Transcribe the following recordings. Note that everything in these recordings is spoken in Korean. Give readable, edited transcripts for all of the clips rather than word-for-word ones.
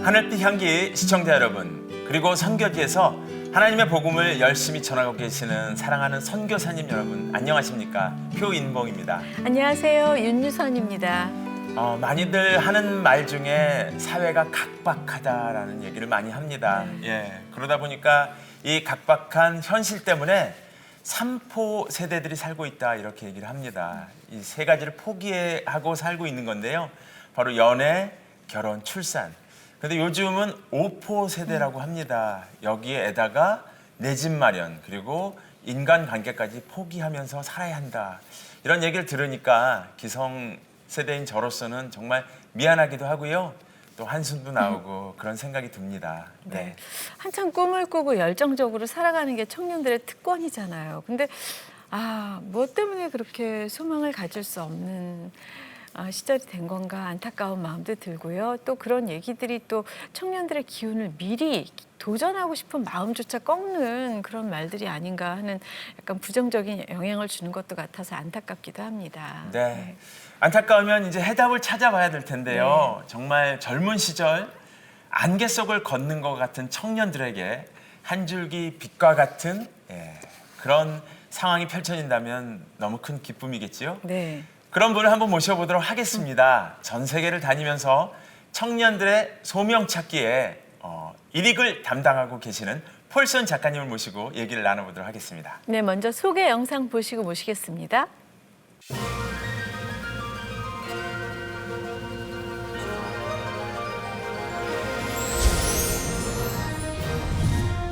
하늘빛 향기 시청자 여러분, 그리고 선교지에서 하나님의 복음을 열심히 전하고 계시는 사랑하는 선교사님 여러분, 안녕하십니까? 표인봉입니다. 안녕하세요. 윤유선입니다. 많이들 하는 말 중에 사회가 각박하다라는 얘기를 많이 합니다. 그러다 보니까 이 각박한 현실 때문에 삼포 세대들이 살고 있다, 이렇게 얘기를 합니다. 이 세 가지를 포기하고 살고 있는 건데요. 바로 연애, 결혼, 출산. 근데 요즘은 오포 세대라고 합니다. 여기에다가 내 집 마련, 그리고 인간관계까지 포기하면서 살아야 한다. 이런 얘기를 들으니까 기성 세대인 저로서는 정말 미안하기도 하고요. 또 한숨도 나오고 그런 생각이 듭니다. 네. 한참 꿈을 꾸고 열정적으로 살아가는 게 청년들의 특권이잖아요. 근데 뭐 때문에 그렇게 소망을 가질 수 없는 시절이 된 건가 안타까운 마음도 들고요. 또 그런 얘기들이 또 청년들의 기운을 미리 도전하고 싶은 마음조차 꺾는 그런 말들이 아닌가 하는 약간 부정적인 영향을 주는 것도 같아서 안타깝기도 합니다. 네. 안타까우면 이제 해답을 찾아봐야 될 텐데요. 정말 젊은 시절 안개 속을 걷는 것 같은 청년들에게 한 줄기 빛과 같은 그런 상황이 펼쳐진다면 너무 큰 기쁨이겠지요. 네. 그런 분을 한번 모셔보도록 하겠습니다. 전 세계를 다니면서 청년들의 소명 찾기에 일익을 담당하고 계시는 폴슨 작가님을 모시고 얘기를 나눠보도록 하겠습니다. 네, 먼저 소개 영상 보시고 모시겠습니다.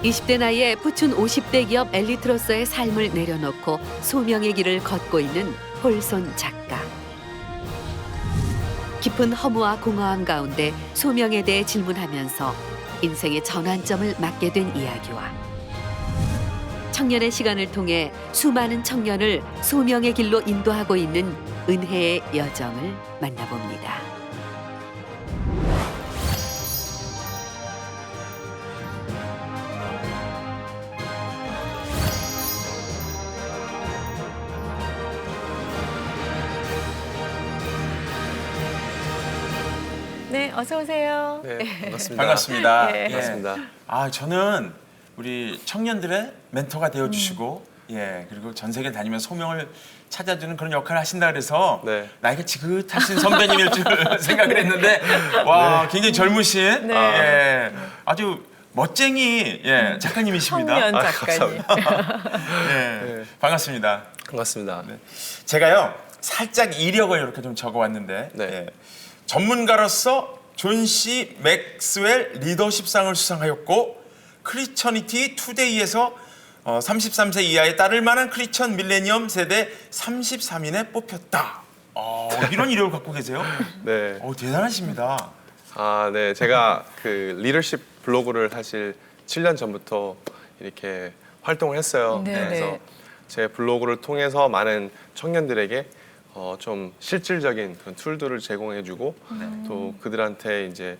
(20대) 나이에 부춘 (50대) 기업 엘리트로서의 삶을 내려놓고 소명의 길을 걷고 있는 폴슨 작가. 깊은 허무와 공허함 가운데 소명에 대해 질문하면서 인생의 전환점을 맞게 된 이야기와 청년의 시간을 통해 수많은 청년을 소명의 길로 인도하고 있는 은혜의 여정을 만나봅니다. 네, 어서 오세요. 네, 반갑습니다. 반갑습니다. 예. 반갑습니다. 저는 우리 청년들의 멘토가 되어주시고 그리고 전 세계 다니면서 소명을 찾아주는 그런 역할을 하신다 그래서 네. 나이가 지긋하신 선배님일 줄 생각을 했는데 와, 굉장히 젊으신 네. 아주 멋쟁이 작가님이십니다. 청년 작가님. 네. 반갑습니다. 반갑습니다. 네. 제가요 살짝 이력을 이렇게 좀 적어왔는데 네. 전문가로서 존 C 맥스웰 리더십상을 수상하였고 크리스처니티 투데이에서 33세 이하에 따를 만한 크리스천 밀레니엄 세대 33인에 뽑혔다. 이런 이력을 갖고 계세요? 네. 대단하십니다. 네. 제가 그 리더십 블로그를 사실 7년 전부터 이렇게 활동을 했어요. 네, 그래서 네. 제 블로그를 통해서 많은 청년들에게 좀 실질적인 그런 툴들을 제공해주고 또 그들한테 이제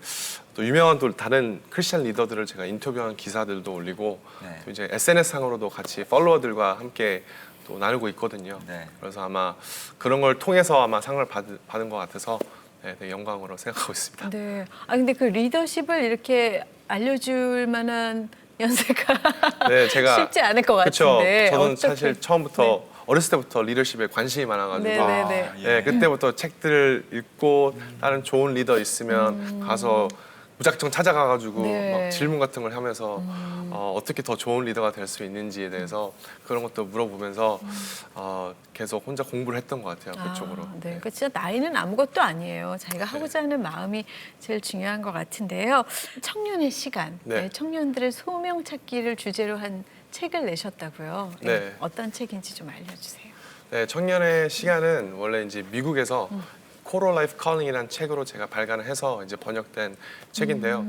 또 유명한 또 다른 크리스천 리더들을 제가 인터뷰한 기사들도 올리고 또 이제 SNS상으로도 같이 팔로워들과 함께 또 나누고 있거든요. 그래서 아마 그런 걸 통해서 아마 상을 받은 것 같아서 되게 영광으로 생각하고 있습니다. 네. 근데 그 리더십을 이렇게 알려줄 만한 연세가 네, 제가 쉽지 않을 것 그쵸. 같은데. 저는 어떻게- 사실 처음부터 어렸을 때부터 리더십에 관심이 많아가지고 네네네. 네, 그때부터 책들을 읽고 다른 좋은 리더 있으면 가서 무작정 찾아가가지고 네. 막 질문 같은 걸 하면서 어떻게 더 좋은 리더가 될 수 있는지에 대해서 그런 것도 물어보면서 계속 혼자 공부를 했던 것 같아요. 그쪽으로. 네. 그러니까 진짜 나이는 아무것도 아니에요. 자기가 하고자 하는 마음이 제일 중요한 것 같은데요. 청년의 시간, 네. 청년들의 소명 찾기를 주제로 한 책을 내셨다고요. 네. 어떤 책인지 좀 알려주세요. 네, 청년의 시간은 원래 이제 미국에서 코로 라이프 컬링이라는 책으로 제가 발간을 해서 이제 번역된 책인데요.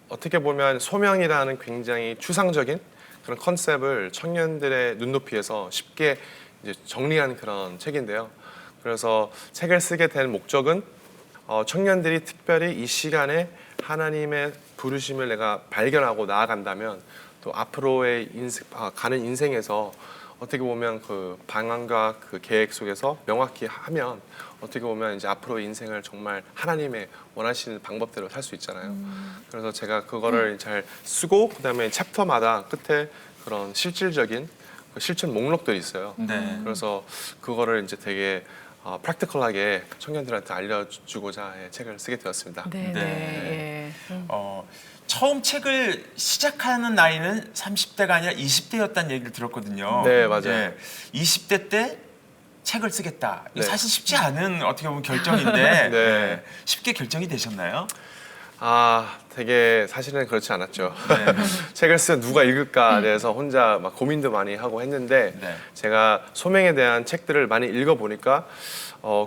어떻게 보면 소명이라는 굉장히 추상적인 그런 컨셉을 청년들의 눈높이에서 쉽게 이제 정리한 그런 책인데요. 그래서 책을 쓰게 된 목적은 청년들이 특별히 이 시간에 하나님의 부르심을 내가 발견하고 나아간다면 또 앞으로의 가는 인생에서 어떻게 보면 그 방향과 그 계획 속에서 명확히 하면 어떻게 보면 이제 앞으로 인생을 정말 하나님의 원하시는 방법대로 살 수 있잖아요. 그래서 제가 그거를 잘 쓰고 그다음에 챕터마다 끝에 그런 실질적인 그 실천 목록들이 있어요. 네. 그래서 그거를 이제 되게 프랙티컬하게 청년들한테 알려주고자 책을 쓰게 되었습니다. 네, 네. 네. 예. 처음 책을 시작하는 나이는 30대가 아니라 20대였다는 얘기를 들었거든요. 네, 맞아요. 20대 때 책을 쓰겠다. 이거 네. 사실 쉽지 않은 어떻게 보면 결정인데 네. 쉽게 결정이 되셨나요? 되게 사실은 그렇지 않았죠. 네. 책을 쓰면 누가 읽을까에 대해서 혼자 막 고민도 많이 하고 했는데 네. 제가 소명에 대한 책들을 많이 읽어보니까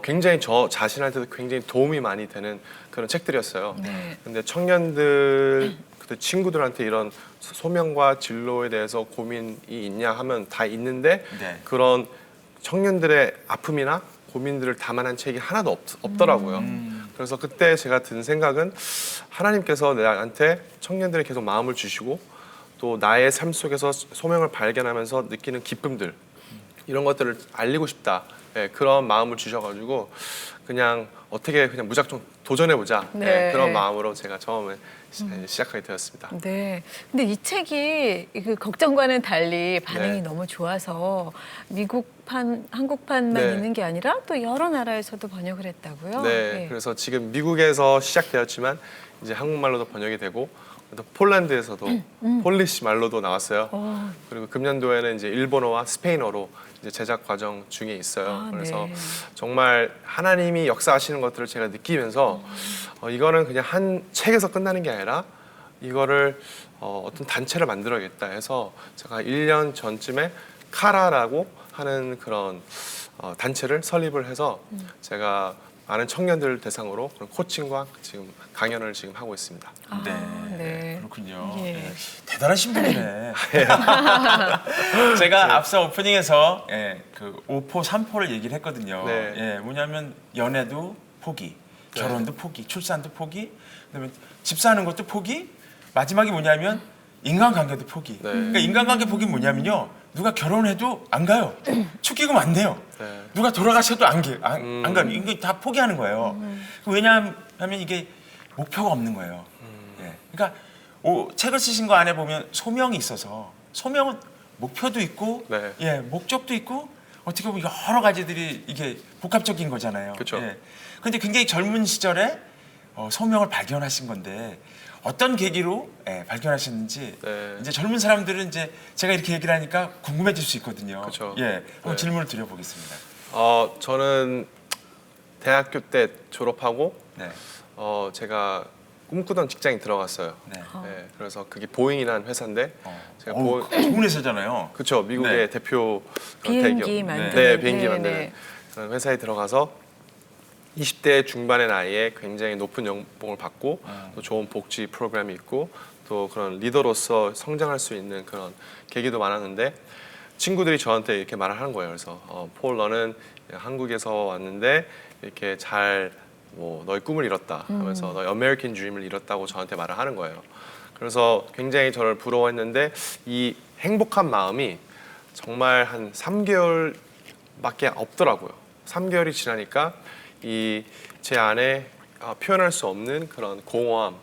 굉장히 저 자신한테도 굉장히 도움이 많이 되는 그런 책들이었어요. 네. 근데 청년들, 그때 친구들한테 이런 소명과 진로에 대해서 고민이 있냐 하면 다 있는데 네. 그런 청년들의 아픔이나 고민들을 담아낸 책이 하나도 없더라고요. 그래서 그때 제가 든 생각은 하나님께서 나한테 청년들에 계속 마음을 주시고 또 나의 삶 속에서 소명을 발견하면서 느끼는 기쁨들 이런 것들을 알리고 싶다. 그런 마음을 주셔가지고 그냥 어떻게 그냥 무작정 도전해보자. 네. 그런 마음으로 제가 처음에 시작하게 되었습니다. 네. 근데 이 책이 그 걱정과는 달리 반응이 네. 너무 좋아서 미국판, 한국판만 네. 있는 게 아니라 또 여러 나라에서도 번역을 했다고요? 네, 그래서 지금 미국에서 시작되었지만 이제 한국말로도 번역이 되고 또 폴란드에서도 폴리시 말로도 나왔어요. 그리고 금년도에는 이제 일본어와 스페인어로 이제 제작 과정 중에 있어요. 그래서 네. 정말 하나님이 역사하시는 것들을 제가 느끼면서 이거는 그냥 한 책에서 끝나는 게 아니라 이거를 어떤 단체를 만들어야겠다 해서 제가 1년 전쯤에 카라라고 하는 그런 단체를 설립을 해서 제가 많은 청년들 대상으로 그런 코칭과 지금 강연을 지금 하고 있습니다. 네. 그렇군요. 예. 네. 대단하신 분이네. 제가 앞서 오프닝에서 그 5포, 3포를 얘기를 했거든요. 네. 뭐냐면 연애도 포기, 결혼도 포기, 출산도 포기, 그다음에 집 사는 것도 포기, 마지막이 뭐냐면 인간관계도 포기. 그러니까 인간관계 포기 뭐냐면요. 누가 결혼해도 안 가요. 축의금 안 돼요. 네. 누가 돌아가셔도 안 가요. 이게 다 포기하는 거예요. 왜냐하면 이게 목표가 없는 거예요. 그러니까 책을 쓰신 거 안에 보면 소명이 있어서 소명은 목표도 있고 네. 목적도 있고 어떻게 보면 여러 가지들이 이게 복합적인 거잖아요. 그쵸. 그런데 굉장히 젊은 시절에 소명을 발견하신 건데 어떤 계기로 발견하셨는지 네. 이제 젊은 사람들은 이제 제가 이렇게 얘기를 하니까 궁금해질 수 있거든요. 그쵸. 한번 네. 질문을 드려보겠습니다. 저는 대학교 때 졸업하고 네. 제가 꿈꾸던 직장에 들어갔어요. 네. 네, 그래서 그게 보잉이라는 회사인데 제가 좋은 회사잖아요. 그렇죠. 미국의 네. 대표 그런 비행기 대기업. 만드는. 네, 비행기 네, 만드는 네. 그런 회사에 들어가서 20대 중반의 나이에 굉장히 높은 연봉을 받고 또 좋은 복지 프로그램이 있고 또 그런 리더로서 성장할 수 있는 그런 계기도 많았는데 친구들이 저한테 이렇게 말을 하는 거예요. 그래서 폴 너는 한국에서 왔는데 이렇게 잘 너의 꿈을 이뤘다 하면서 너의 아메리칸 드림을 이뤘다고 저한테 말을 하는 거예요. 그래서 굉장히 저를 부러워했는데 이 행복한 마음이 정말 한 3개월밖에 없더라고요. 3개월이 지나니까 이 제 안에 표현할 수 없는 그런 공허함,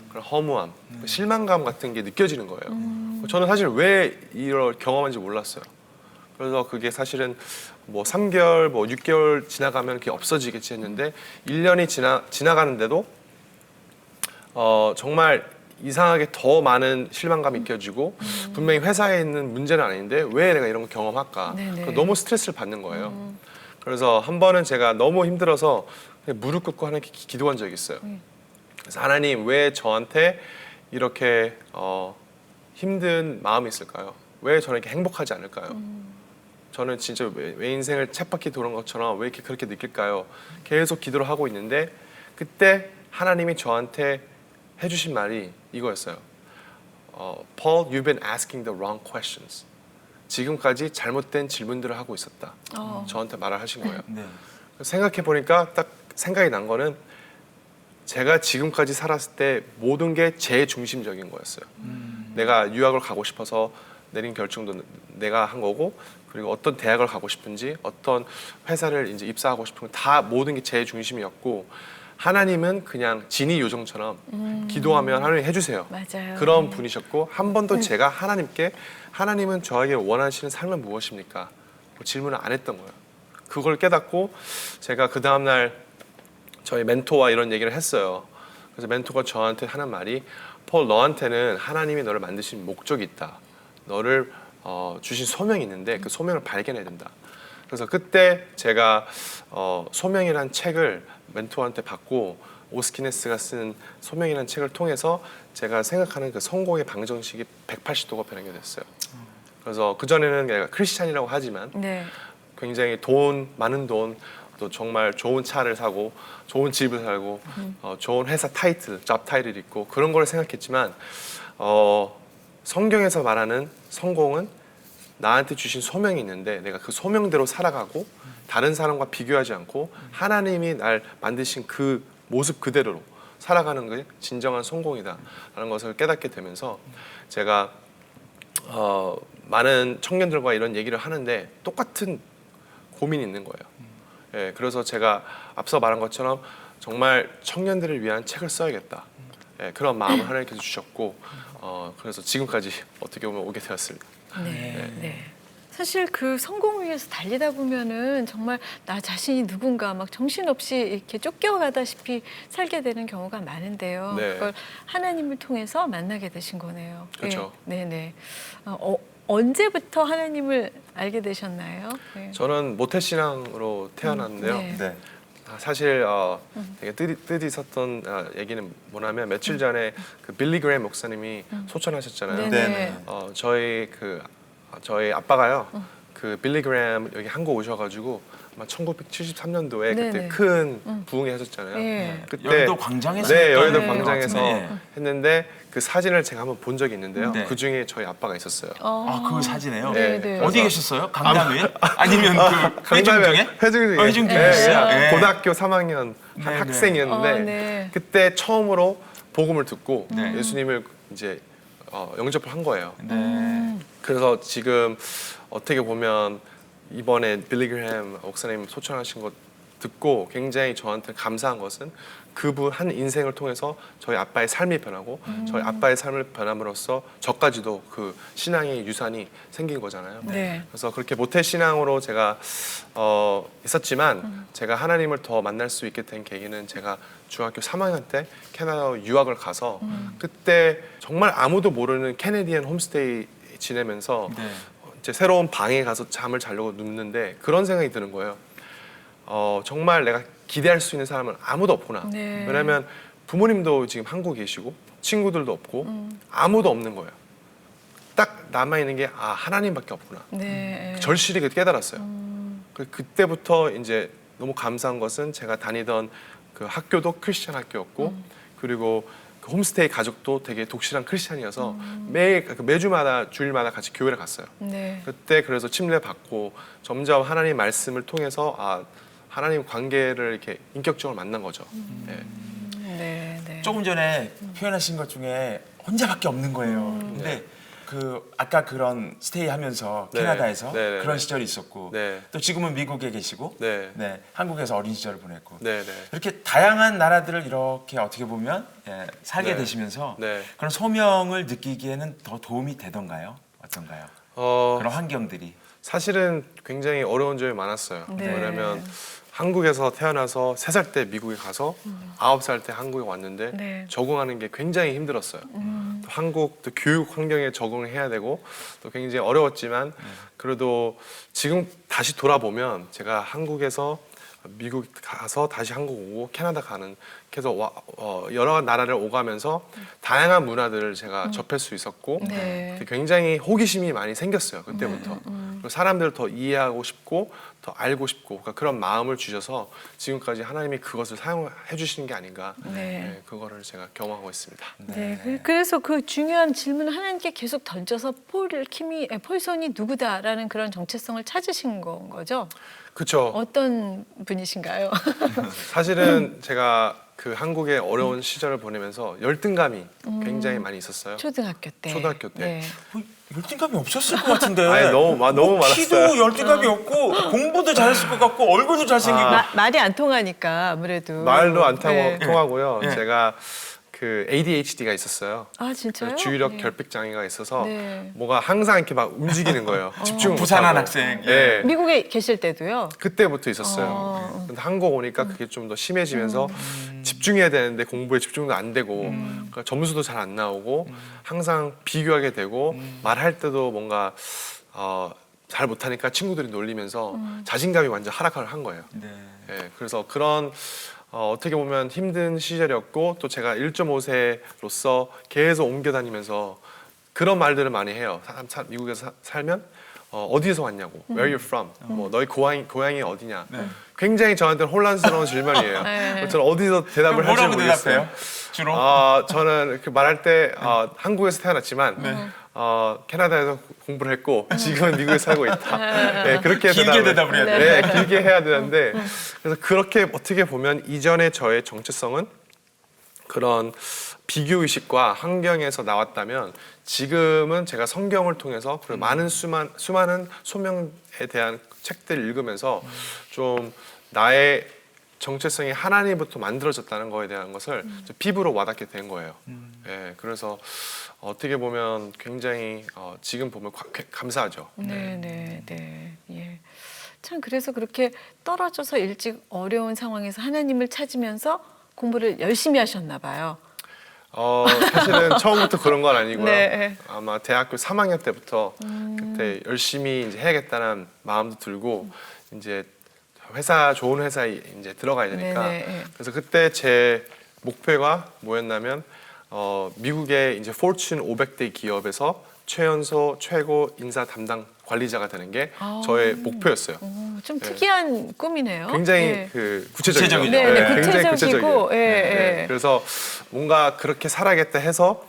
그런 허무함, 실망감 같은 게 느껴지는 거예요. 저는 사실 왜 이걸 경험한지 몰랐어요. 그래서 그게 사실은 3개월, 6개월 지나가면 그게 없어지겠지 했는데 1년이 지나가는데도 정말 이상하게 더 많은 실망감이 느껴지고 분명히 회사에 있는 문제는 아닌데 왜 내가 이런 거 경험할까? 네네. 너무 스트레스를 받는 거예요. 그래서 한 번은 제가 너무 힘들어서 그냥 무릎 꿇고 하나님께 기도한 적이 있어요. 그래서 하나님 왜 저한테 이렇게 힘든 마음이 있을까요? 왜 저는 이렇게 행복하지 않을까요? 저는 진짜 왜 인생을 쳇바퀴 도는 것처럼 왜 이렇게 그렇게 느낄까요? 계속 기도를 하고 있는데 그때 하나님이 저한테 해주신 말이 이거였어요. Paul, you've been asking the wrong questions. 지금까지 잘못된 질문들을 하고 있었다. 저한테 말을 하신 거예요. 네. 생각해 보니까 딱 생각이 난 거는 제가 지금까지 살았을 때 모든 게 제 중심적인 거였어요. 내가 유학을 가고 싶어서 내린 결정도 내가 한 거고, 그리고 어떤 대학을 가고 싶은지, 어떤 회사를 이제 입사하고 싶은 다 모든 게 제 중심이었고, 하나님은 그냥 진이 요정처럼 기도하면 하나님 해주세요. 맞아요. 그런 네. 분이셨고, 한 번도 제가 하나님께 하나님은 저에게 원하시는 삶은 무엇입니까? 뭐 질문을 안 했던 거예요. 그걸 깨닫고 제가 그 다음날 저희 멘토와 이런 얘기를 했어요. 그래서 멘토가 저한테 하는 말이, 폴, 너한테는 하나님이 너를 만드신 목적이 있다. 너를 주신 소명이 있는데 그 소명을 발견해야 된다. 그래서 그때 제가 소명이라는 책을 멘토한테 받고, 오스키네스가 쓴 소명이라는 책을 통해서 제가 생각하는 그 성공의 방정식이 180도가 변하게 됐어요. 그래서 그전에는 내가 크리스찬이라고 하지만 네. 굉장히 많은 돈, 또 정말 좋은 차를 사고 좋은 집을 살고 좋은 회사 타이틀, 잡 타이틀이 있고 그런 걸 생각했지만 성경에서 말하는 성공은 나한테 주신 소명이 있는데 내가 그 소명대로 살아가고 다른 사람과 비교하지 않고 하나님이 날 만드신 그 모습 그대로 살아가는 게 진정한 성공이다라는 것을 깨닫게 되면서 제가 많은 청년들과 이런 얘기를 하는데 똑같은 고민이 있는 거예요. 예, 그래서 제가 앞서 말한 것처럼 정말 청년들을 위한 책을 써야겠다. 예, 그런 마음을 하나님께서 주셨고, 그래서 지금까지 어떻게 보면 오게 되었습니다. 네. 네. 사실 그 성공을 위해서 달리다 보면은 정말 나 자신이 누군가 막 정신없이 이렇게 쫓겨가다시피 살게 되는 경우가 많은데요. 네. 그걸 하나님을 통해서 만나게 되신 거네요. 그렇죠. 네, 네. 언제부터 하나님을 알게 되셨나요? 네. 저는 모태신앙으로 태어났는데요. 네. 네. 사실 되게 뜻이 있었던 얘기는 뭐냐면 며칠 전에 그 빌리 그레이엄 목사님이 소천하셨잖아요. 네네. 네. 저희 아빠가요. 그 빌리 그레이엄 여기 한국 오셔가지고 아마 1973년도에 그때 네네. 큰 부흥회 하셨잖아요. 네. 그때 여의도 광장에서 네, 여의도 네. 광장에서 네. 했는데 그 사진을 제가 한번 본 적이 있는데요. 네. 그 중에 저희 아빠가 있었어요. 아, 그 사진에요? 네, 네. 네. 어디 계셨어요? 강남 위에? 아니면 그 회중 강남에 중에? 회중 중에. 회중 중에 네. 있어요? 네. 고등학교 3학년 네, 한 네. 학생이었는데 네. 그때 처음으로 복음을 듣고 네. 예수님을 이제 영접을 한 거예요. 네. 그래서 지금 어떻게 보면 이번에 빌리 그레이엄 목사님 소천하신 것 듣고 굉장히 저한테 감사한 것은 그분 한 인생을 통해서 저희 아빠의 삶이 변하고 저희 아빠의 삶을 변함으로써 저까지도 그 신앙의 유산이 생긴 거잖아요. 네. 그래서 그렇게 모태 신앙으로 제가 있었지만 제가 하나님을 더 만날 수 있게 된 계기는 제가 중학교 3학년 때 캐나다 유학을 가서 그때 정말 아무도 모르는 캐네디언 홈스테이 지내면서 네. 이제 새로운 방에 가서 잠을 자려고 눕는데 그런 생각이 드는 거예요. 정말 내가 기대할 수 있는 사람은 아무도 없구나. 네. 왜냐하면 부모님도 지금 한국에 계시고 친구들도 없고 아무도 없는 거예요. 딱 남아있는 게 하나님밖에 없구나. 네. 절실히 깨달았어요. 그때부터 이제 너무 감사한 것은 제가 다니던 그 학교도 크리스찬 학교였고 그리고 그 홈스테이 가족도 되게 독실한 크리스찬이어서 매주마다 주일마다 같이 교회를 갔어요. 네. 그때 그래서 침례 받고 점점 하나님 말씀을 통해서 하나님 관계를 이렇게 인격적으로 만난 거죠. 네. 네. 네. 조금 전에 표현하신 것 중에 혼자밖에 없는 거예요. 근데 그 아까 그런 스테이 하면서 네. 캐나다에서 네, 네, 그런 네. 시절이 있었고 네. 또 지금은 미국에 계시고 네. 한국에서 어린 시절을 보냈고 네, 네. 이렇게 다양한 나라들을 이렇게 어떻게 보면 살게 네. 되시면서 네. 그런 소명을 느끼기에는 더 도움이 되던가요? 어떤가요? 그런 환경들이. 사실은 굉장히 어려운 점이 많았어요. 네. 왜냐면 한국에서 태어나서 3살 때 미국에 가서 9살 때 한국에 왔는데 네. 적응하는 게 굉장히 힘들었어요. 또 한국 또 교육 환경에 적응을 해야 되고 또 굉장히 어려웠지만 그래도 지금 다시 돌아보면 제가 한국에서 미국 가서 다시 한국 오고 캐나다 가는 계속 여러 나라를 오가면서 다양한 문화들을 제가 접할 수 있었고 네. 굉장히 호기심이 많이 생겼어요 그때부터. 그리고 사람들을 더 이해하고 싶고 더 알고 싶고 그러니까 그런 마음을 주셔서 지금까지 하나님이 그것을 사용해 주시는 게 아닌가. 네. 그거를 제가 경험하고 있습니다. 네. 그래서 그 중요한 질문을 하나님께 계속 던져서 폴손이 누구다라는 그런 정체성을 찾으신 거죠? 그렇죠. 어떤 분이신가요? 사실은 제가 그 한국의 어려운 시절을 보내면서 열등감이 굉장히 많이 있었어요. 초등학교 때. 초등학교 때. 네. 뭐 열등감이 없었을 것 같은데. 아니, 너무 많았어요. 키도 열등감이 없고 공부도 잘했을 것 같고 얼굴도 잘생기고. 말이 안 통하니까 아무래도. 말도 안 네. 통하고요. 예. 제가 그 ADHD가 있었어요. 아 진짜요? 주의력 네. 결핍 장애가 있어서 네. 뭐가 항상 이렇게 막 움직이는 거예요. 집중 부산한 못하고. 학생. 예. 미국에 계실 때도요. 그때부터 있었어요. 근데 한국 오니까 그게 좀 더 심해지면서 집중해야 되는데 공부에 집중도 안 되고 그러니까 점수도 잘 안 나오고 항상 비교하게 되고 말할 때도 뭔가 잘 못하니까 친구들이 놀리면서 자신감이 완전 하락을 한 거예요. 네. 예, 그래서 그런 어떻게 보면 힘든 시절이었고 또 제가 1.5세로서 계속 옮겨 다니면서 그런 말들을 많이 해요. 미국에서 살면 어디에서 왔냐고, Where are you from? 뭐 너희 고향이 어디냐? 굉장히 저한테는 혼란스러운 질문이에요. 네. 저는 어디서 대답을 할지 뭐라고 모르겠어요. 대답해요? 주로? 저는 이렇게 말할 때 한국에서 태어났지만 캐나다에서 공부를 했고 지금은 미국에 살고 있다. 네, 그렇게 길게 대답을 해야 네, 길게 해야 되는데 그래서 그렇게 어떻게 보면 이전에 저의 정체성은 그런 비교 의식과 환경에서 나왔다면 지금은 제가 성경을 통해서 그리고 많은 수많은 소명에 대한 책들을 읽으면서 좀 나의 정체성이 하나님부터 만들어졌다는 거에 대한 것을 피부로 와닿게 된 거예요. 예, 그래서 어떻게 보면 굉장히 지금 보면 감사하죠. 네. 예. 참 그래서 그렇게 떨어져서 일찍 어려운 상황에서 하나님을 찾으면서 공부를 열심히 하셨나 봐요. 사실은 처음부터 그런 건 아니고요. 네. 아마 대학교 3학년 때부터 그때 열심히 이제 해야겠다는 마음도 들고 이제 좋은 회사에 이제 들어가야 되니까 네네. 그래서 그때 제 목표가 뭐였냐면 미국의 이제 포춘 500대 기업에서 최연소 최고 인사 담당 관리자가 되는 게 저의 목표였어요. 좀 특이한 꿈이네요. 굉장히 네. 그 구체적이죠. 구체적이죠. 네, 굉장히 구체적이고, 구체적이에요. 예. 그래서 뭔가 그렇게 살아야겠다 해서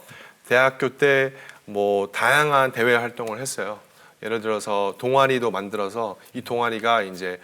대학교 때 뭐 다양한 대외 활동을 했어요. 예를 들어서 동아리도 만들어서 이 동아리가 이제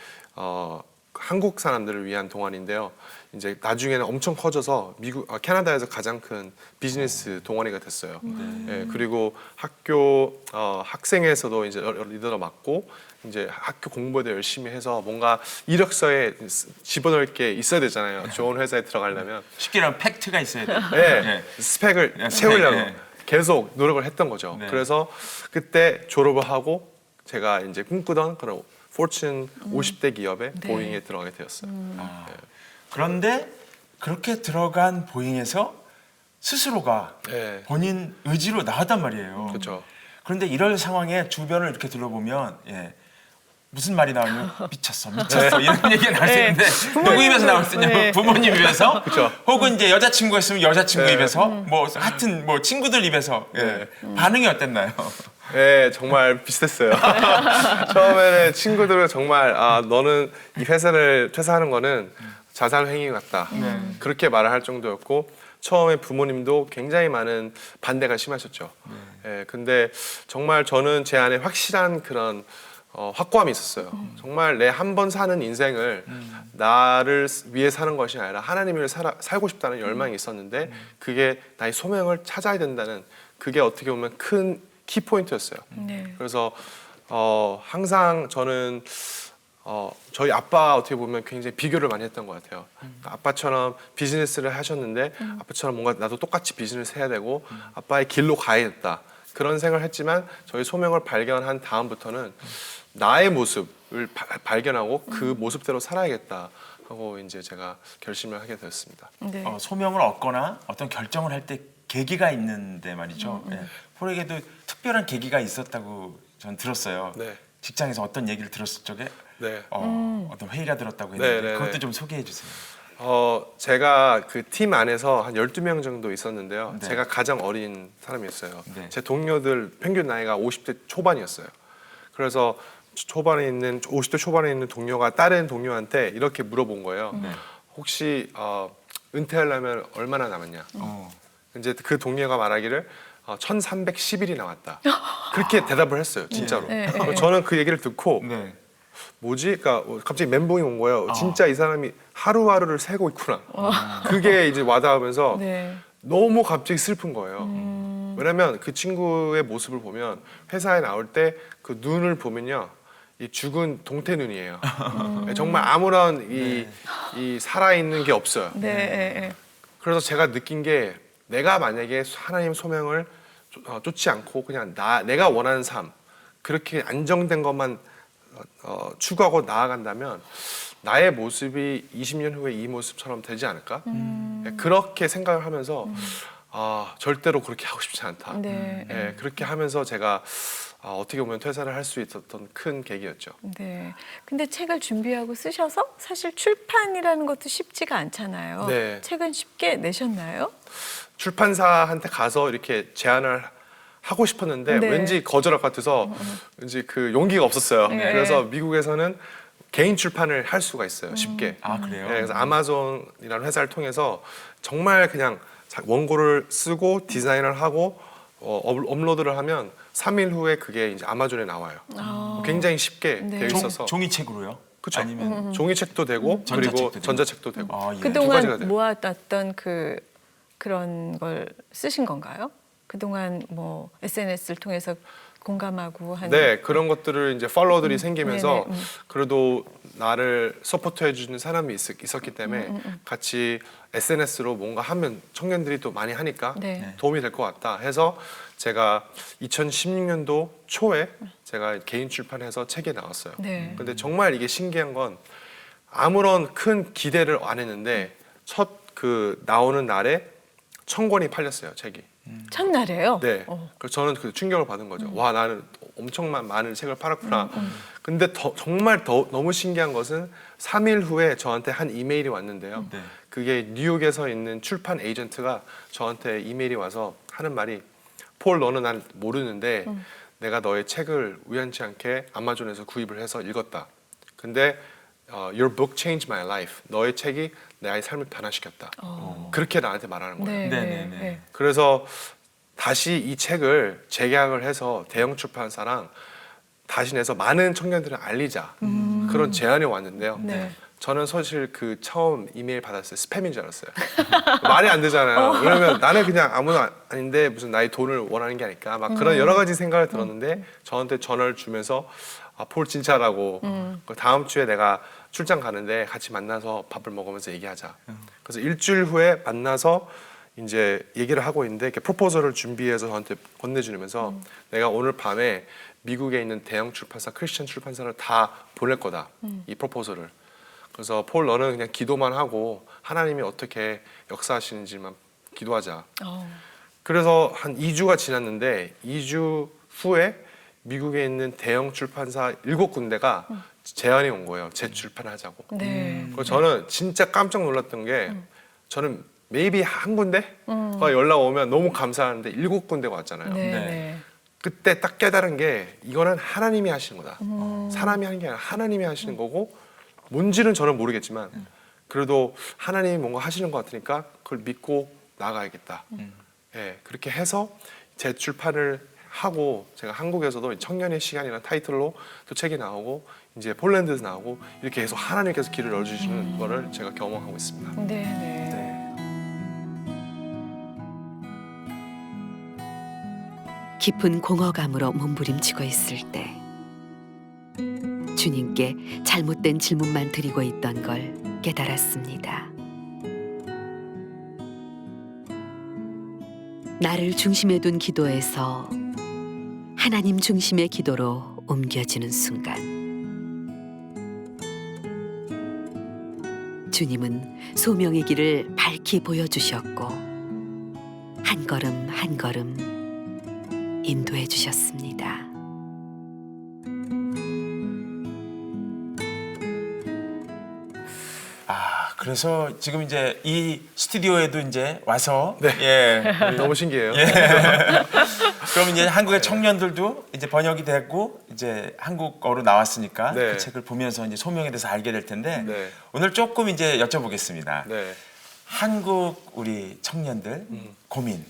한국 사람들을 위한 동아리인데요. 이제 나중에는 엄청 커져서 캐나다에서 가장 큰 비즈니스 동아리가 됐어요. 예, 그리고 학교 학생회에서도 이제 리더를 맡고 이제 학교 공부에도 열심히 해서 뭔가 이력서에 집어넣을 게 있어야 되잖아요. 좋은 회사에 들어가려면 쉽게 말하면 팩트가 있어야 돼요. 네, 스펙을 채우려고 네. 계속 노력을 했던 거죠. 네. 그래서 그때 졸업을 하고 제가 이제 꿈꾸던 그런 포춘 50대 기업의 네. 보잉에 들어가게 되었어요. 그런데 그렇게 들어간 보잉에서 스스로가 네. 본인 의지로 나왔단 말이에요. 그렇죠. 그런데 이럴 상황에 주변을 이렇게 둘러보면 무슨 말이 나오면 미쳤어 이런 얘기가 나올 수 있는데 누구 입에서 나올 수 있냐면 네. 부모님 입에서 그쵸. 혹은 이제 여자친구가 있으면 여자친구 네. 입에서 뭐 하여튼 뭐 친구들 입에서 반응이 어땠나요? 네, 정말 비슷했어요. 처음에는 친구들은 정말 너는 이 회사를 퇴사하는 거는 자살 행위 같다. 그렇게 말을 할 정도였고 처음에 부모님도 굉장히 많은 반대가 심하셨죠. 근데 정말 저는 제 안에 확실한 그런 확고함이 있었어요. 정말 내 한 번 사는 인생을 나를 위해 사는 것이 아니라 하나님을 살고 싶다는 열망이 있었는데 그게 나의 소명을 찾아야 된다는 그게 어떻게 보면 큰 키포인트였어요. 네. 그래서 항상 저는 저희 아빠 어떻게 보면 굉장히 비교를 많이 했던 것 같아요. 그러니까 아빠처럼 비즈니스를 하셨는데 아빠처럼 뭔가 나도 똑같이 비즈니스 해야 되고 아빠의 길로 가야겠다. 그런 생각을 했지만 저희 소명을 발견한 다음부터는 나의 모습을 발견하고 그 모습대로 살아야겠다 하고 이제 제가 결심을 하게 되었습니다. 네. 소명을 얻거나 어떤 결정을 할 때 계기가 있는데 말이죠. 폴에게도 특별한 계기가 있었다고 전 들었어요. 네. 직장에서 어떤 얘기를 들었을 적에 네. 어떤 회의가 들었다고 했는데 네, 네, 그것도 네. 좀 소개해 주세요. 제가 그 팀 안에서 한 12명 정도 있었는데요. 네. 제가 가장 어린 사람이었어요. 네. 제 동료들 평균 나이가 50대 초반이었어요. 그래서 50대 초반에 있는 동료가 다른 동료한테 이렇게 물어본 거예요. 혹시 은퇴하려면 얼마나 남았냐? 이제 그 동료가 말하기를 1310일이 남았다. 그렇게 대답을 했어요. 진짜로. 네. 저는 그 얘기를 듣고 네. 뭐지? 그러니까 갑자기 멘붕이 온 거예요. 진짜 이 사람이 하루하루를 세고 있구나. 그게 이제 와닿으면서 네. 너무 갑자기 슬픈 거예요. 왜냐면 그 친구의 모습을 보면 회사에 나올 때 그 눈을 보면요. 이 죽은 동태 눈이에요. 정말 아무런 이 살아있는 게 없어요. 네. 네. 그래서 제가 느낀 게 내가 만약에 하나님 소명을 쫓지 않고 그냥 내가 원하는 삶 그렇게 안정된 것만 추구하고 나아간다면 나의 모습이 20년 후에 이 모습처럼 되지 않을까? 그렇게 생각을 하면서 절대로 그렇게 하고 싶지 않다. 네. 그렇게 하면서 제가 어떻게 보면 퇴사를 할 수 있었던 큰 계기였죠. 네. 근데 책을 준비하고 쓰셔서 사실 출판이라는 것도 쉽지가 않잖아요. 네. 책은 쉽게 내셨나요? 출판사한테 가서 이렇게 제안을 하고 싶었는데 네. 왠지 거절할 것 같아서 왠지 그 용기가 없었어요. 네. 그래서 미국에서는 개인 출판을 할 수가 있어요. 쉽게. 아 그래요? 네, 그래서 아마존이라는 회사를 통해서 정말 그냥 원고를 쓰고 디자인을 하고 업로드를 하면 3일 후에 그게 이제 아마존에 나와요. 굉장히 쉽게 네. 되어 있어서 종이책으로요? 그쵸? 아니면 종이책도 되고 전자책도 그리고 되고. 전자책도 되고 아, 예. 두 가지가 그동안 돼요. 모아놨던 그런 걸 쓰신 건가요? 그동안 뭐 SNS를 통해서 공감하고 한 네, 그런 것들을 이제 팔로워들이 생기면서 네네, 그래도 나를 서포트해 주는 사람이 있었기 때문에 같이 SNS로 뭔가 하면 청년들이 또 많이 하니까 네. 도움이 될 것 같다 해서 제가 2016년도 초에 제가 개인 출판해서 책이 나왔어요. 네. 근데 정말 이게 신기한 건 아무런 큰 기대를 안 했는데 첫 그 나오는 날에 1000권이 팔렸어요, 책이. 첫날에요? 네. 그래서 저는 그 충격을 받은 거죠. 와, 나는 엄청 많은 책을 팔았구나. 근데 정말 너무 신기한 것은 3일 후에 저한테 한 이메일이 왔는데요. 네. 그게 뉴욕에서 있는 출판 에이전트가 저한테 이메일이 와서 하는 말이 폴, 너는 난 모르는데 내가 너의 책을 우연치 않게 아마존에서 구입을 해서 읽었다. 근데 Your book changed my life. 너의 책이 나의 삶을 변화시켰다. 그렇게 나한테 말하는 거예요. 네. 그래서 다시 이 책을 재계약을 해서 대형 출판사랑 다시 내서 많은 청년들을 알리자 그런 제안이 왔는데요. 네. 저는 사실 그 처음 이메일 받았을 때 스팸인 줄 알았어요. 말이 안 되잖아요. 왜냐면 나는 그냥 아무도 아닌데 무슨 나의 돈을 원하는 게 아닐까 막 그런 여러 가지 생각을 들었는데 저한테 전화를 주면서 폴 진짜라고 다음 주에 내가 출장 가는데 같이 만나서 밥을 먹으면서 얘기하자. 그래서 일주일 후에 만나서 이제 얘기를 하고 있는데 이렇게 프로포저를 준비해서 저한테 건네주면서 내가 오늘 밤에 미국에 있는 대형 출판사, 크리스천 출판사를 다 보낼 거다. 이 프로포저를. 그래서 폴 너는 그냥 기도만 하고 하나님이 어떻게 역사하시는지만 기도하자. 그래서 한 2주가 지났는데 2주 후에 미국에 있는 대형 출판사 7군데가 제안이 온 거예요. 재출판을 하자고. 네. 그래서 저는 진짜 깜짝 놀랐던 게 저는 maybe 한 군데가 연락 오면 너무 감사하는데 7군데가 왔잖아요. 네. 네. 네. 그때 딱 깨달은 게 이거는 하나님이 하시는 거다. 사람이 하는 게 아니라 하나님이 하시는 거고 뭔지는 저는 모르겠지만 그래도 하나님이 뭔가 하시는 것 같으니까 그걸 믿고 나가야겠다. 예, 그렇게 해서 재출판을 하고 제가 한국에서도 청년의 시간이라는 타이틀로 또 책이 나오고 이제 폴란드에서 나오고 이렇게 해서 하나님께서 길을 열어주시는 거를 제가 경험하고 있습니다. 네. 네. 깊은 공허감으로 몸부림치고 있을 때 주님께 잘못된 질문만 드리고 있던 걸 깨달았습니다. 나를 중심에 둔 기도에서 하나님 중심의 기도로 옮겨지는 순간 주님은 소명의 길을 밝히 보여주셨고 한 걸음 한 걸음 인도해 주셨습니다. 그래서 지금 이제 이 스튜디오에도 이제 와서 네. 예. 너무 신기해요. 그럼 이제 한국의 청년들도 이제 번역이 됐고 이제 한국어로 나왔으니까 네. 그 책을 보면서 이제 소명에 대해서 알게 될 텐데 네. 오늘 조금 이제 여쭤보겠습니다. 네. 한국 우리 청년들 고민,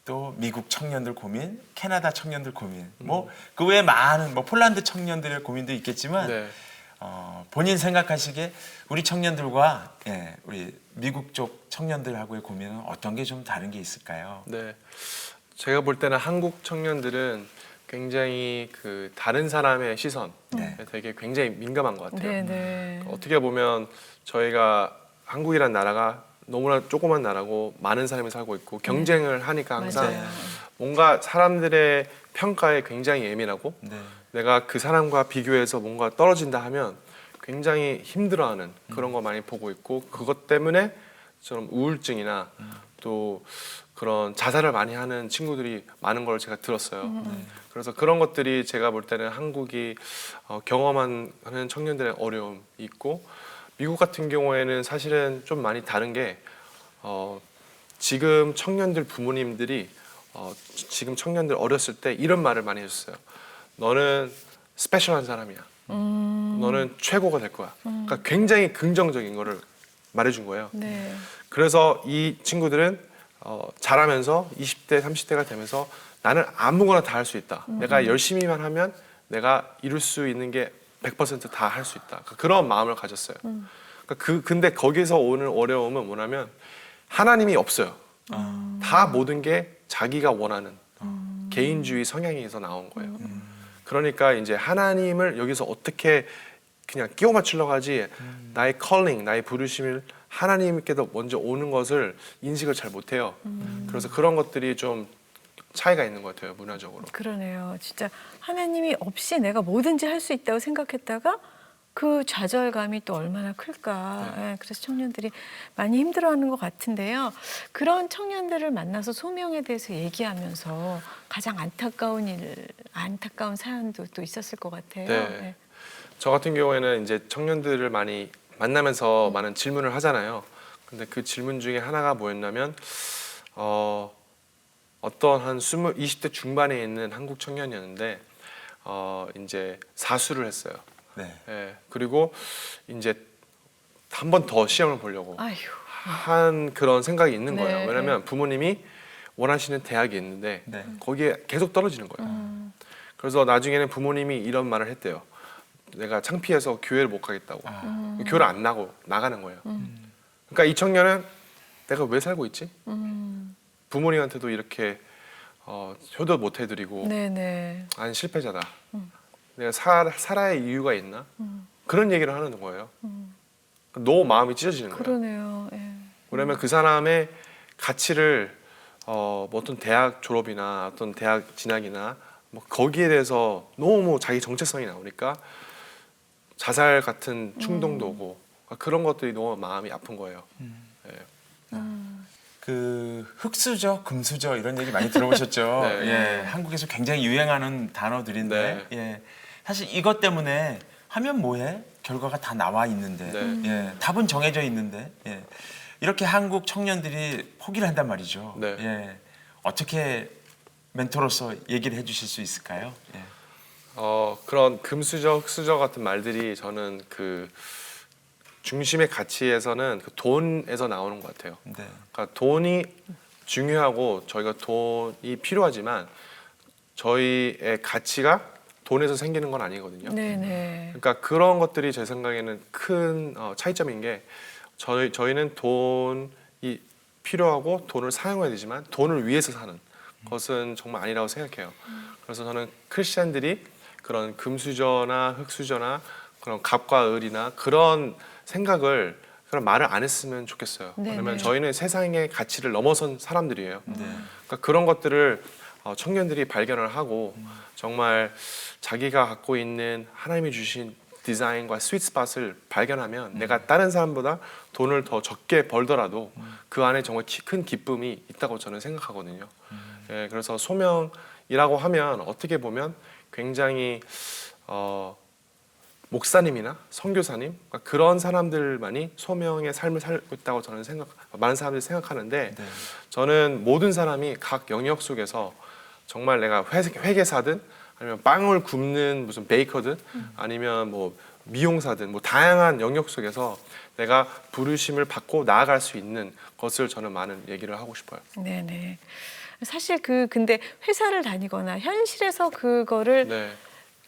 또 미국 청년들 고민, 캐나다 청년들 고민, 뭐 그 외에 많은 뭐 폴란드 청년들의 고민도 있겠지만 네. 본인 생각하시기에 우리 청년들과 우리 미국 쪽 청년들하고의 고민은 어떤 게 좀 다른 게 있을까요? 네, 제가 볼 때는 한국 청년들은 굉장히 그 다른 사람의 시선 되게 굉장히 민감한 것 같아요. 네네. 어떻게 보면 저희가 한국이란 나라가 너무나 조그만 나라고 많은 사람이 살고 있고 경쟁을 하니까 항상 맞아요. 뭔가 사람들의 평가에 굉장히 예민하고 네. 내가 그 사람과 비교해서 뭔가 떨어진다 하면 굉장히 힘들어하는 그런 거 많이 보고 있고 그것 때문에 좀 우울증이나 또 그런 자살을 많이 하는 친구들이 많은 걸 제가 들었어요. 그래서 그런 것들이 제가 볼 때는 한국이 경험하는 청년들의 어려움이 있고 미국 같은 경우에는 사실은 좀 많이 다른 게 지금 청년들 부모님들이 지금 청년들 어렸을 때 이런 말을 많이 해줬어요. 너는 스페셜한 사람이야. 너는 최고가 될 거야. 그러니까 굉장히 긍정적인 거를 말해준 거예요. 네. 그래서 이 친구들은 자라면서 20대, 30대가 되면서 나는 아무거나 다 할 수 있다. 내가 열심히만 하면 내가 이룰 수 있는 게 100% 다 할 수 있다. 그런 마음을 가졌어요. 근데 거기서 오는 어려움은 뭐냐면 하나님이 없어요. 다 모든 게 자기가 원하는 개인주의 성향에서 나온 거예요. 그러니까 이제 하나님을 여기서 어떻게 그냥 끼워 맞추려고 하지 나의 컬링, 나의 부르심을 하나님께도 먼저 오는 것을 인식을 잘 못해요. 그래서 그런 것들이 좀 차이가 있는 것 같아요, 문화적으로. 그러네요. 진짜 하나님이 없이 내가 뭐든지 할 수 있다고 생각했다가 그 좌절감이 또 얼마나 클까. 예, 그래서 청년들이 많이 힘들어하는 것 같은데요. 그런 청년들을 만나서 소명에 대해서 얘기하면서 가장 안타까운 사연도 또 있었을 것 같아요. 네. 예. 저 같은 경우에는 이제 청년들을 많이 만나면서 많은 질문을 하잖아요. 근데 그 질문 중에 하나가 뭐였냐면 어떤 한 20대 중반에 있는 한국 청년이었는데 이제 사수를 했어요. 네. 예, 그리고 이제 한 번 더 시험을 보려고 아휴. 한 그런 생각이 있는 거예요. 네, 왜냐하면 부모님이 원하시는 대학이 있는데 네. 거기에 계속 떨어지는 거예요. 그래서 나중에는 부모님이 이런 말을 했대요. 내가 창피해서 교회를 못 가겠다고. 교회를 안 나가는 거예요. 그러니까 이 청년은 내가 왜 살고 있지? 부모님한테도 이렇게 효도 못 해드리고 네네. 난 실패자다. 내가 살아야 이유가 있나? 그런 얘기를 하는 거예요. 너무 마음이 찢어지는 거예요. 그러네요. 예. 왜냐면 그 사람의 가치를 뭐 어떤 대학 졸업이나 어떤 대학 진학이나 뭐 거기에 대해서 너무 자기 정체성이 나오니까 자살 같은 충동도 오고 그런 것들이 너무 마음이 아픈 거예요. 예. 그 흑수저, 금수저 이런 얘기 많이 들어보셨죠? 네. 예, 한국에서 굉장히 유행하는 단어들인데 예, 사실 이것 때문에 하면 뭐해? 결과가 다 나와 있는데 예, 답은 정해져 있는데 예, 이렇게 한국 청년들이 포기를 한단 말이죠. 네. 예, 어떻게 멘토로서 얘기를 해주실 수 있을까요? 예. 그런 금수저, 흑수저 같은 말들이 저는 그 중심의 가치에서는 그 돈에서 나오는 것 같아요. 네. 그러니까 돈이 중요하고 저희가 돈이 필요하지만 저희의 가치가 돈에서 생기는 건 아니거든요. 네네. 그러니까 그런 것들이 제 생각에는 큰 차이점인 게 저희는 돈이 필요하고 돈을 사용해야 되지만 돈을 위해서 사는 것은 정말 아니라고 생각해요. 그래서 저는 크리스찬들이 그런 금수저나 흑수저나 그런 갑과 을이나 그런 생각을 그런 말을 안 했으면 좋겠어요. 네네. 왜냐면 저희는 세상의 가치를 넘어선 사람들이에요. 네. 그러니까 그런 것들을 청년들이 발견을 하고 정말 자기가 갖고 있는 하나님이 주신 디자인과 스윗스팟을 발견하면 내가 다른 사람보다 돈을 더 적게 벌더라도 그 안에 정말 큰 기쁨이 있다고 저는 생각하거든요. 예, 그래서 소명이라고 하면 어떻게 보면 굉장히 목사님이나 선교사님 그런 사람들만이 소명의 삶을 살고 있다고 저는 많은 사람들이 생각하는데 네. 저는 모든 사람이 각 영역 속에서 정말 내가 회계사든 아니면 빵을 굽는 무슨 베이커든 아니면 뭐 미용사든 뭐 다양한 영역 속에서 내가 부르심을 받고 나아갈 수 있는 것을 저는 많은 얘기를 하고 싶어요. 네네. 사실 근데 회사를 다니거나 현실에서 그거를 네.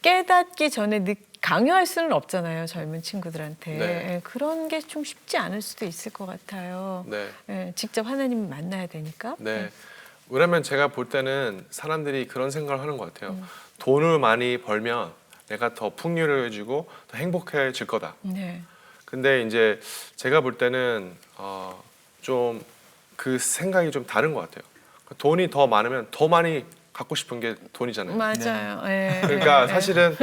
깨닫기 전에 강요할 수는 없잖아요, 젊은 친구들한테. 네. 예, 그런 게 좀 쉽지 않을 수도 있을 것 같아요. 네. 예, 직접 하나님 만나야 되니까. 네. 왜냐면 제가 볼 때는 사람들이 그런 생각을 하는 것 같아요. 돈을 많이 벌면 내가 더 풍요로워지고 더 행복해질 거다. 네. 근데 이제 제가 볼 때는 좀 그 생각이 좀 다른 것 같아요. 돈이 더 많으면 더 많이 갖고 싶은 게 돈이잖아요. 맞아요. 예, 그러니까 예, 사실은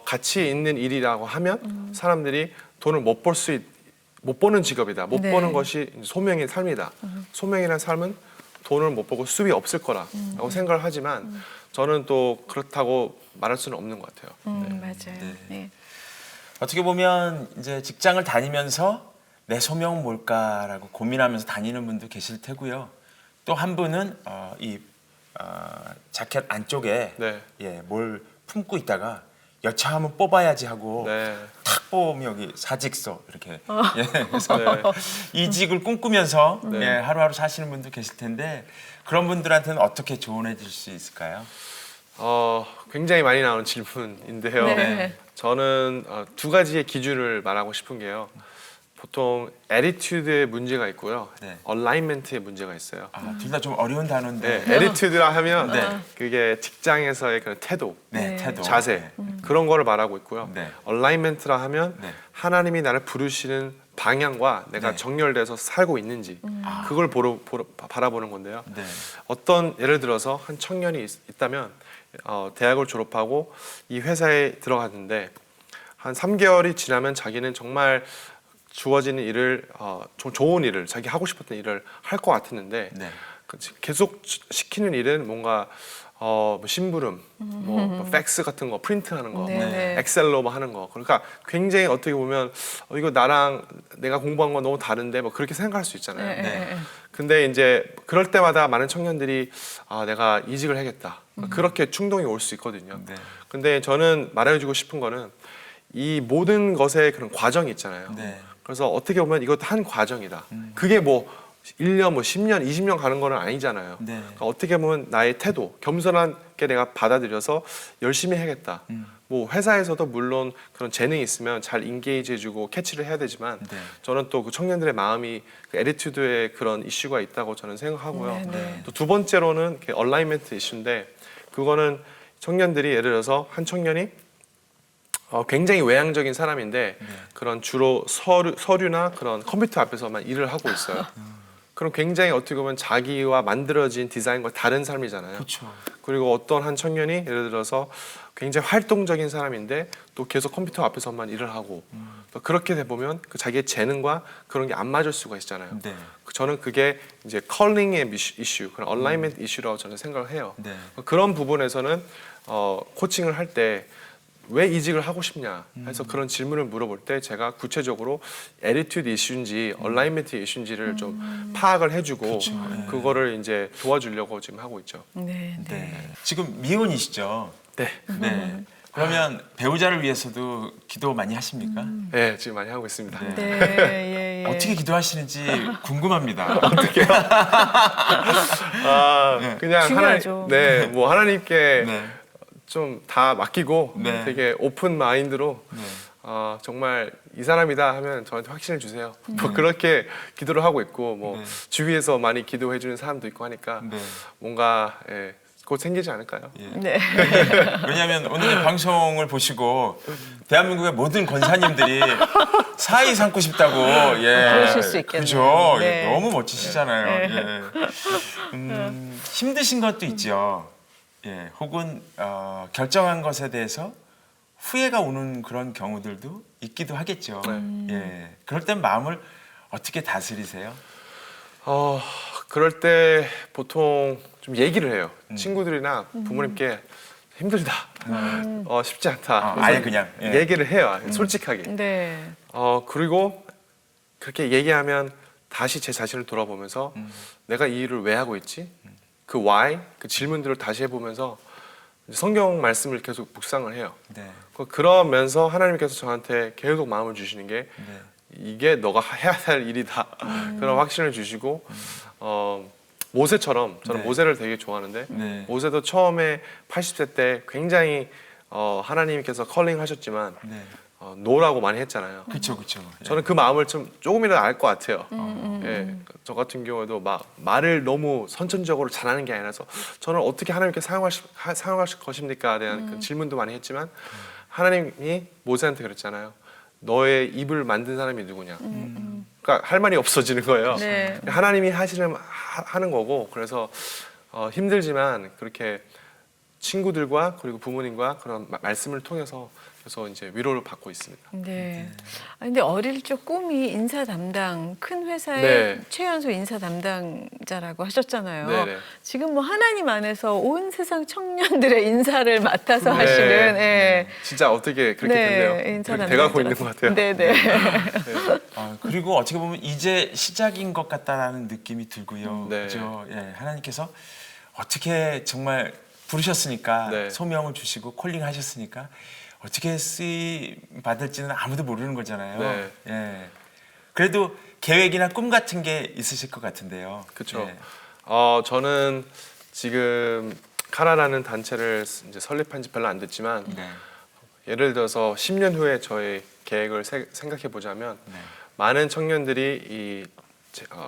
가치 있는 일이라고 하면 사람들이 돈을 못 버는 직업이다. 못 네. 버는 것이 소명의 삶이다. 소명이라는 삶은 돈을 못 벌고 수입이 없을 거라고 생각을 하지만 저는 또 그렇다고 말할 수는 없는 것 같아요. 맞아요. 네. 네. 어떻게 보면 이제 직장을 다니면서 내 소명은 뭘까라고 고민하면서 다니는 분도 계실 테고요. 또 한 분은 이 자켓 안쪽에 네. 예, 뭘 품고 있다가 여차하면 뽑아야지 하고 네. 탁 뽑으면 여기 사직서 이렇게 예, 그래서 네. 이직을 꿈꾸면서 네. 예, 하루하루 사시는 분도 계실 텐데 그런 분들한테는 어떻게 조언해 줄 수 있을까요? 굉장히 많이 나오는 질문인데요. 네. 저는 두 가지의 기준을 말하고 싶은 게요. 보통 애티튜드에 문제가 있고요. 네. 얼라이먼트에 문제가 있어요. 둘 다 좀 어려운 단어인데 네, 애티튜드라 하면 네. 그게 직장에서의 그런 태도, 네, 네. 태도 자세 그런 거를 말하고 있고요. 네. 얼라이먼트라 하면 네. 하나님이 나를 부르시는 방향과 내가 네. 정렬돼서 살고 있는지 그걸 바라보는 건데요. 네. 어떤 예를 들어서 한 청년이 있다면 대학을 졸업하고 이 회사에 들어갔는데 한 3개월이 지나면 자기는 정말 주어지는 일을 좀 좋은 일을 자기 하고 싶었던 일을 할 것 같았는데 네. 계속 시키는 일은 뭔가 뭐 심부름, 뭐 팩스 같은 거 프린트하는 거, 네. 엑셀로 뭐 하는 거. 그러니까 굉장히 어떻게 보면 이거 나랑 내가 공부한 건 너무 다른데 뭐 그렇게 생각할 수 있잖아요. 예, 예, 예. 근데 이제 그럴 때마다 많은 청년들이 내가 이직을 해야겠다. 그렇게 충동이 올 수 있거든요. 네. 근데 저는 말해주고 싶은 거는 이 모든 것의 그런 과정이 있잖아요. 네. 그래서 어떻게 보면 이것도 한 과정이다. 그게 뭐 1년, 뭐 10년, 20년 가는 거는 아니잖아요. 네. 그러니까 어떻게 보면 나의 태도, 겸손하게 내가 받아들여서 열심히 해야겠다. 뭐 회사에서도 물론 그런 재능이 있으면 잘 인게이지 해주고 캐치를 해야 되지만 네. 저는 또 그 청년들의 마음이 그 애티튜드에 그런 이슈가 있다고 저는 생각하고요. 네, 네. 또 두 번째로는 얼라이먼트 이슈인데 그거는 청년들이 예를 들어서 한 청년이 굉장히 외향적인 사람인데 그런 주로 서류나 그런 컴퓨터 앞에서만 일을 하고 있어요. 그럼 굉장히 어떻게 보면 자기와 만들어진 디자인과 다른 삶이잖아요. 그렇죠. 그리고 어떤 한 청년이 예를 들어서 굉장히 활동적인 사람인데 또 계속 컴퓨터 앞에서만 일을 하고 또 그렇게 돼 보면 그 자기의 재능과 그런 게 안 맞을 수가 있잖아요. 네. 저는 그게 이제 컬링의 이슈, 그런 얼라이먼트 이슈라고 저는 생각을 해요. 네. 그런 부분에서는 코칭을 할 때 왜 이직을 하고 싶냐 해서 그런 질문을 물어볼 때 제가 구체적으로 애티튜드 이슈인지 얼라이먼트 이슈인지를 좀 파악을 해주고 그거를 이제 도와주려고 지금 하고 있죠. 네, 네. 네. 지금 미혼이시죠? 네, 네. 그러면 배우자를 위해서도 기도 많이 하십니까? 네 지금 많이 하고 있습니다. 네. 네, 예, 예. 어떻게 기도하시는지 궁금합니다. 그냥 중요하죠. 뭐 하나님께 네. 좀 다 맡기고 네. 되게 오픈 마인드로 네. 정말 이 사람이다 하면 저한테 확신을 주세요. 뭐 그렇게 기도를 하고 있고 뭐 네. 주위에서 많이 기도해 주는 사람도 있고 하니까 네. 뭔가 곧 생기지 않을까요? 예. 네. 왜냐하면 오늘 이 방송을 보시고 대한민국의 모든 권사님들이 사이 삼고 싶다고 그러실 수 있겠네요. 그죠? 네. 예, 너무 멋지시잖아요. 네. 예. 힘드신 것도 있죠. 예, 혹은 결정한 것에 대해서 후회가 오는 그런 경우들도 있기도 하겠죠. 예, 그럴 땐 마음을 어떻게 다스리세요? 그럴 때 보통 좀 얘기를 해요. 친구들이나 부모님께 힘들다, 쉽지 않다. 아예 그냥, 예. 얘기를 해요. 솔직하게. 네. 그리고 그렇게 얘기하면 다시 제 자신을 돌아보면서 내가 이 일을 왜 하고 있지? 그 why, 그 질문들을 다시 해보면서 성경 말씀을 계속 묵상을 해요. 네. 그러면서 하나님께서 저한테 계속 마음을 주시는 게 네. 이게 너가 해야 할 일이다. 그런 확신을 주시고 모세처럼 저는 네. 모세를 되게 좋아하는데 네. 모세도 처음에 80세 때 굉장히 하나님께서 컬링 하셨지만 네. 노라고 많이 했잖아요. 그렇죠, 그렇죠. 저는 그 마음을 좀 조금이라도 알 것 같아요. 예, 저 같은 경우에도 말을 너무 선천적으로 잘하는 게 아니라서 저는 어떻게 하나님께 사용하실 것입니까에 대한 그 질문도 많이 했지만 하나님이 모세한테 그랬잖아요. 너의 입을 만든 사람이 누구냐. 그러니까 할 말이 없어지는 거예요. 네. 하나님이 하는 거고 그래서 힘들지만 그렇게 친구들과 그리고 부모님과 그런 말씀을 통해서 그래서 이제 위로를 받고 있습니다. 네. 아, 근데 어릴 적 꿈이 인사 담당, 큰 회사의 네. 최연소 인사 담당자라고 하셨잖아요. 네네. 지금 뭐 하나님 안에서 온 세상 청년들의 인사를 맡아서 네. 하시는 예. 진짜 어떻게 그렇게 됐네요. 인사 그렇게 돼가고 있는 담당자라서. 것 같아요. 네네. 그리고 어떻게 보면 이제 시작인 것 같다라는 느낌이 들고요. 네. 그죠? 예, 하나님께서 어떻게 정말 부르셨으니까 네. 소명을 주시고 콜링하셨으니까 어떻게 쓰임 받을지는 아무도 모르는 거잖아요. 네. 예. 그래도 계획이나 꿈 같은 게 있으실 것 같은데요. 그렇죠. 예. 저는 지금 카라라는 단체를 이제 설립한 지 별로 안 됐지만 네. 예를 들어서 10년 후에 저의 계획을 생각해 보자면 네. 많은 청년들이 이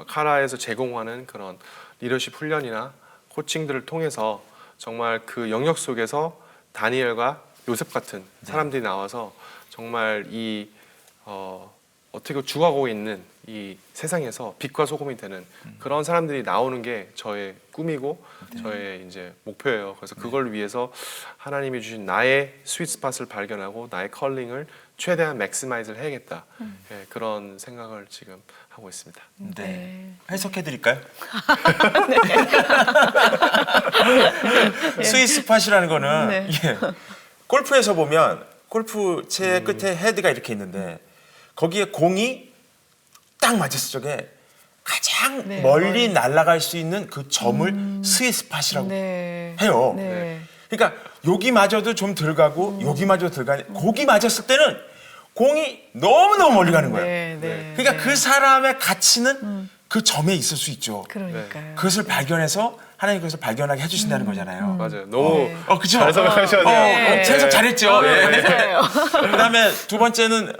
카라에서 제공하는 그런 리더십 훈련이나 코칭들을 통해서 정말 그 영역 속에서 다니엘과 요셉 같은 사람들이 나와서 정말 이 어떻게 죽어가고 있는 이 세상에서 빛과 소금이 되는 그런 사람들이 나오는 게 저의 꿈이고 저의 이제 목표예요. 그래서 그걸 위해서 하나님이 주신 나의 스윗 스팟을 발견하고 나의 컬링을 최대한 맥시마이즈를 해야겠다. 예, 그런 생각을 지금 하고 있습니다. 네. 해석해 드릴까요? 스위스 팟이라는 거는 네. 예, 골프에서 보면 골프채 끝에 헤드가 이렇게 있는데 거기에 공이 딱 맞았을 적에 가장 네, 멀리 날아갈 수 있는 그 점을 스위스 팟이라고 네. 해요. 네. 그러니까 여기마저도 좀 들어가고 여기마저도 들어가니 거기 맞았을 때는 공이 너무너무 멀리 가는 거예요. 네, 네. 그러니까 그 사람의 가치는 그 점에 있을 수 있죠. 그러니까요. 그것을 발견해서 하나님 그것을 발견하게 해주신다는 거잖아요. 맞아요. 너무 그죠? 잘 생각하셔야 돼요. 해석 잘했죠. 예. 맞아요. 그다음에 두 번째는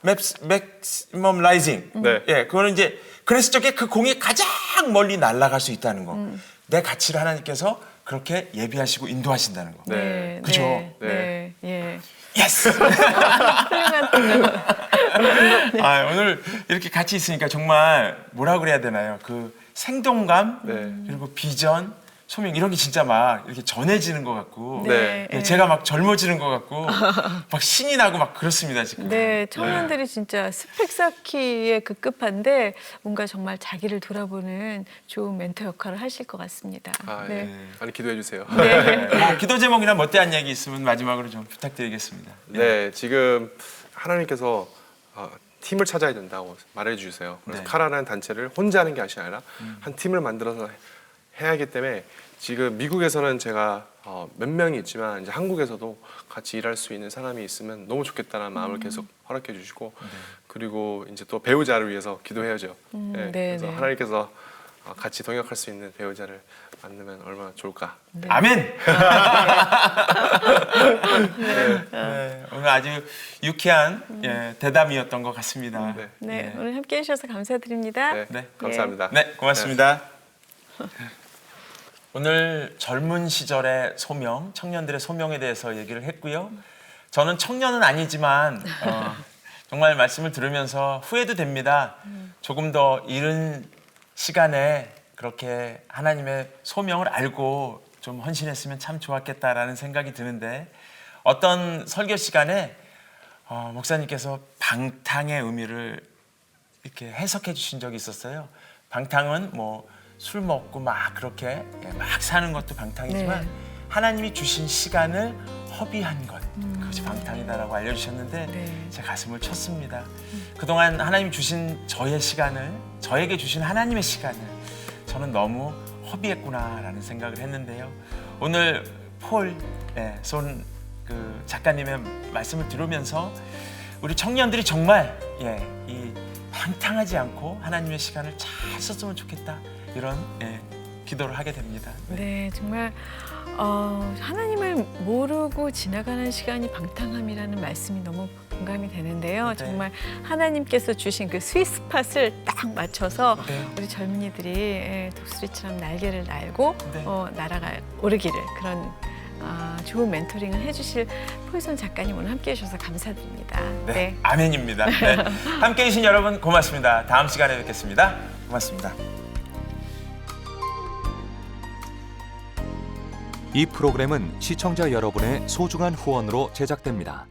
maximum rising. 네. 예, 그거는 이제 그랬을 적에 그 공이 가장 멀리 날아갈 수 있다는 거. 내 가치를 하나님께서 그렇게 예비하시고 인도하신다는 거. 네. 그죠? 네. 예. 예스. 훌륭한 표현. 오늘 이렇게 같이 있으니까 정말 뭐라 그래야 되나요? 그 생동감 네. 그리고 비전, 소명 이런 게 진짜 막 이렇게 전해지는 것 같고 네. 예, 제가 막 젊어지는 것 같고 막 신이 나고 막 그렇습니다 지금. 네, 청년들이 진짜 스펙 쌓기에 급급한데 뭔가 정말 자기를 돌아보는 좋은 멘토 역할을 하실 것 같습니다. 네. 많이 기도해 주세요. 뭐 기도 제목이나 멋대한 얘기 있으면 마지막으로 좀 부탁드리겠습니다. 네, 지금 하나님께서 팀을 찾아야 된다고 말해 주세요. 그래서 네. 카라라는 단체를 혼자 하는 게 아니라 한 팀을 만들어서 해야 하기 때문에 지금 미국에서는 제가 몇 명이 있지만 이제 한국에서도 같이 일할 수 있는 사람이 있으면 너무 좋겠다는 마음을 계속 허락해 주시고 그리고 이제 또 배우자를 위해서 기도해야죠. 네, 그래서 네. 하나님께서 같이 동역할 수 있는 배우자를 만나면 얼마나 좋을까. 아멘. 네, 오늘 아주 유쾌한 대담이었던 것 같습니다. 네. 네, 오늘 함께 해주셔서 감사드립니다. 네, 네. 감사합니다. 네, 고맙습니다. 오늘 젊은 시절의 소명, 청년들의 소명에 대해서 얘기를 했고요. 저는 청년은 아니지만 정말 말씀을 들으면서 후회도 됩니다. 조금 더 이른 시간에 그렇게 하나님의 소명을 알고 좀 헌신했으면 참 좋았겠다라는 생각이 드는데 어떤 설교 시간에 목사님께서 방탕의 의미를 이렇게 해석해 주신 적이 있었어요. 방탕은 뭐 술 먹고 막 그렇게 막 사는 것도 방탕이지만 네. 하나님이 주신 시간을 허비한 것 그것이 방탕이다라고 알려주셨는데 네. 제 가슴을 쳤습니다. 그동안 하나님이 주신 저의 시간을 저에게 주신 하나님의 시간을 저는 너무 허비했구나라는 생각을 했는데요. 오늘 손 그 작가님의 말씀을 들으면서 우리 청년들이 정말 이 방탕하지 않고 하나님의 시간을 잘 썼으면 좋겠다 이런 기도를 하게 됩니다. 네, 정말 하나님을 모르고 지나가는 시간이 방탕함이라는 말씀이 너무 공감이 되는데요. 네. 정말 하나님께서 주신 그 스위스팟을 딱 맞춰서 네. 우리 젊은이들이 독수리처럼 날개를 날고 네. 날아가 오르기를 그런 좋은 멘토링을 해주실 포유선 작가님 오늘 함께해 주셔서 감사드립니다. 네. 아멘입니다. 네. 함께해 주신 여러분 고맙습니다. 다음 시간에 뵙겠습니다. 고맙습니다. 이 프로그램은 시청자 여러분의 소중한 후원으로 제작됩니다.